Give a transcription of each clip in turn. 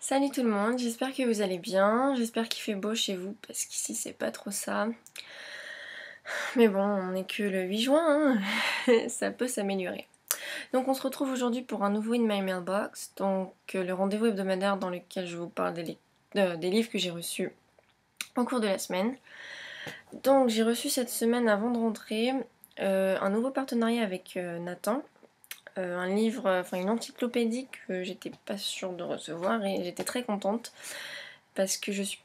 Salut tout le monde, j'espère que vous allez bien, j'espère qu'il fait beau chez vous parce qu'ici c'est pas trop ça. Mais bon, on n'est que le 8 juin, hein. Ça peut s'améliorer. Donc on se retrouve aujourd'hui pour un nouveau In My Mailbox, donc le rendez-vous hebdomadaire dans lequel je vous parle des livres que j'ai reçus au cours de la semaine. Donc j'ai reçu cette semaine avant de rentrer un nouveau partenariat avec Nathan. Un livre, enfin une encyclopédie que j'étais pas sûre de recevoir et j'étais très contente parce que je suis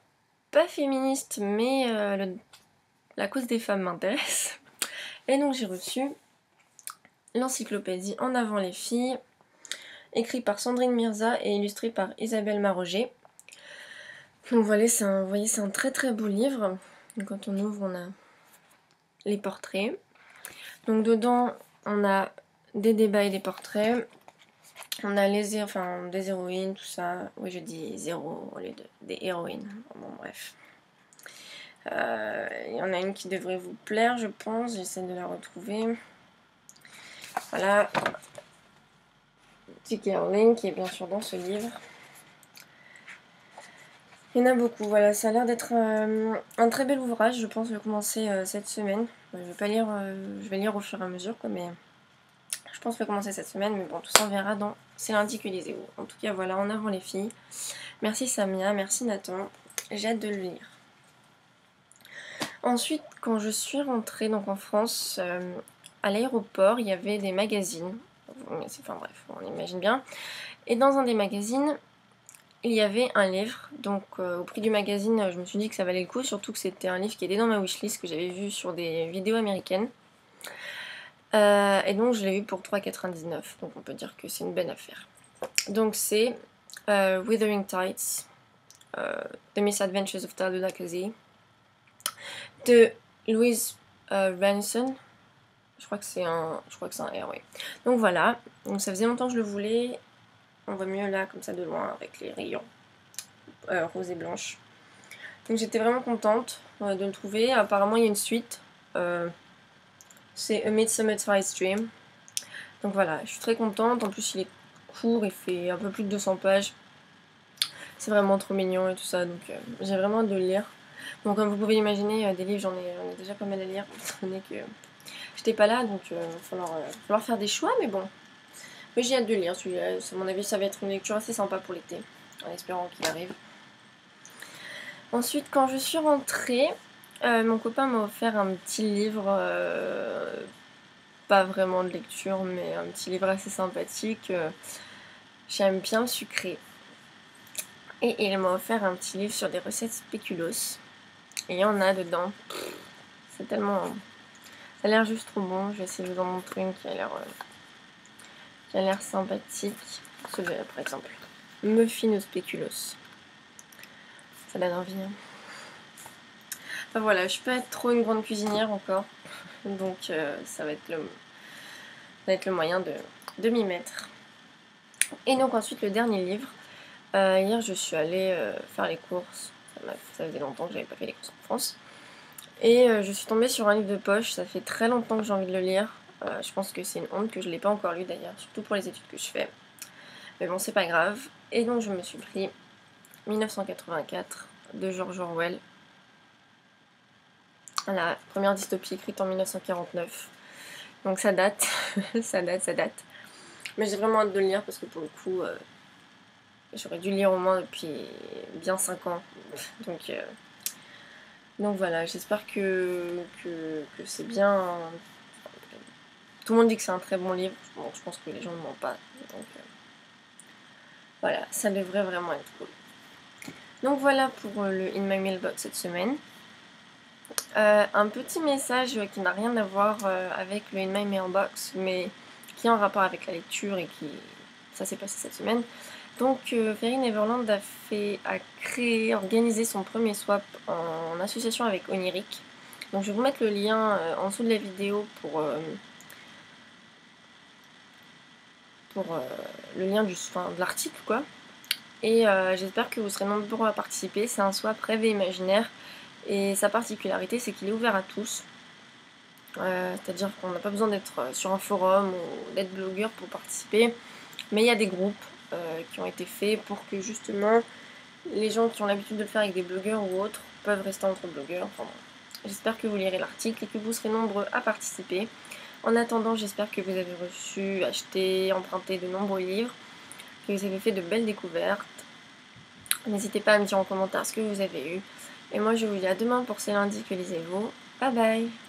pas féministe mais la cause des femmes m'intéresse. Et donc j'ai reçu l'encyclopédie En avant les filles, écrite par Sandrine Mirza et illustrée par Isabelle Maroger. Donc voilà, vous voyez, c'est un très très beau livre. Donc, quand on ouvre, on a les portraits. Donc dedans, on a des débats et des portraits. On a des héroïnes, tout ça. Oui, je dis zéro au lieu des héroïnes. Bon, bref. Il y en a une qui devrait vous plaire, je pense. J'essaie de la retrouver. Voilà. J.K. Rowling qui est bien sûr dans ce livre. Il y en a beaucoup, voilà, ça a l'air d'être un très bel ouvrage, je pense le commencer cette semaine. Je vais lire au fur et à mesure, quoi, mais je pense le commencer cette semaine, mais bon, tout ça on verra dans C'est lundi que lisez-vous. En tout cas, voilà, en avant les filles. Merci Samia, merci Nathan, j'ai hâte de le lire. Ensuite, quand je suis rentrée donc en France, à l'aéroport, il y avait des magazines. Enfin bref, on imagine bien. Et dans un des magazines, il y avait un livre. Donc au prix du magazine, je me suis dit que ça valait le coup, surtout que c'était un livre qui était dans ma wishlist, que j'avais vu sur des vidéos américaines. Et donc je l'ai eu pour 3,99 €. Donc on peut dire que c'est une bonne affaire. Donc c'est Wuthering Tights, The Misadventures of Tallulah Cozy, de Louise Ranson. Je crois que c'est un R, oui. Donc voilà, donc ça faisait longtemps que je le voulais. On voit mieux là, comme ça de loin, avec les rayons rose et blanche. Donc j'étais vraiment contente de le trouver. Apparemment il y a une suite. C'est A Midsummer Night's Dream. Donc voilà, je suis très contente. En plus il est court, il fait un peu plus de 200 pages. C'est vraiment trop mignon et tout ça. Donc j'ai vraiment hâte de le lire. Bon, comme vous pouvez imaginer, des livres j'en ai déjà pas mal à lire. Étant donné que j'étais pas là, donc il va falloir faire des choix, mais bon. Mais j'ai hâte de lire celui-là. À mon avis, ça va être une lecture assez sympa pour l'été, en espérant qu'il arrive. Ensuite, quand je suis rentrée, mon copain m'a offert un petit livre, pas vraiment de lecture, mais un petit livre assez sympathique. J'aime bien le sucré. Et il m'a offert un petit livre sur des recettes spéculoos. Et il y en a dedans. C'est tellement... Ça a l'air juste trop bon. Je vais essayer de vous en montrer une qui a l'air sympathique. Celui-là, par exemple. Muffin aux spéculoos. Ça donne envie, hein. Enfin voilà, je suis pas trop une grande cuisinière encore. Donc ça va être le moyen de m'y mettre. Et donc ensuite, le dernier livre. Hier, je suis allée faire les courses. Ça faisait longtemps que j'avais pas fait les courses en France. Et je suis tombée sur un livre de poche. Ça fait très longtemps que j'ai envie de le lire. Je pense que c'est une honte que je l'ai pas encore lu d'ailleurs, surtout pour les études que je fais. Mais bon, c'est pas grave. Et donc je me suis pris 1984 de George Orwell. La première dystopie écrite en 1949. Donc ça date, ça date. Mais j'ai vraiment hâte de le lire parce que pour le coup, j'aurais dû le lire au moins depuis bien 5 ans. Donc voilà, j'espère que c'est bien. Tout le monde dit que c'est un très bon livre. Bon, je pense que les gens ne mentent pas. Donc voilà, ça devrait vraiment être cool. Donc voilà pour le In My Mailbox cette semaine. Un petit message qui n'a rien à voir avec le In My Mailbox, mais qui est en rapport avec la lecture et ça s'est passé cette semaine. Donc Fairy Neverland a organisé son premier swap en association avec Oniric. Donc je vais vous mettre le lien en dessous de la vidéo pour le lien de l'article, quoi. Et j'espère que vous serez nombreux à participer. C'est un swap rêve et imaginaire. Et sa particularité, c'est qu'il est ouvert à tous. C'est-à-dire qu'on n'a pas besoin d'être sur un forum ou d'être blogueur pour participer. Mais il y a des groupes qui ont été faits pour que justement les gens qui ont l'habitude de le faire avec des blogueurs ou autres peuvent rester entre blogueurs. Enfin, bon. J'espère que vous lirez l'article et que vous serez nombreux à participer. En attendant, j'espère que vous avez reçu, acheté, emprunté de nombreux livres, que vous avez fait de belles découvertes. N'hésitez pas à me dire en commentaire ce que vous avez eu. Et moi je vous dis à demain pour C'est lundi que lisez-vous. Bye bye!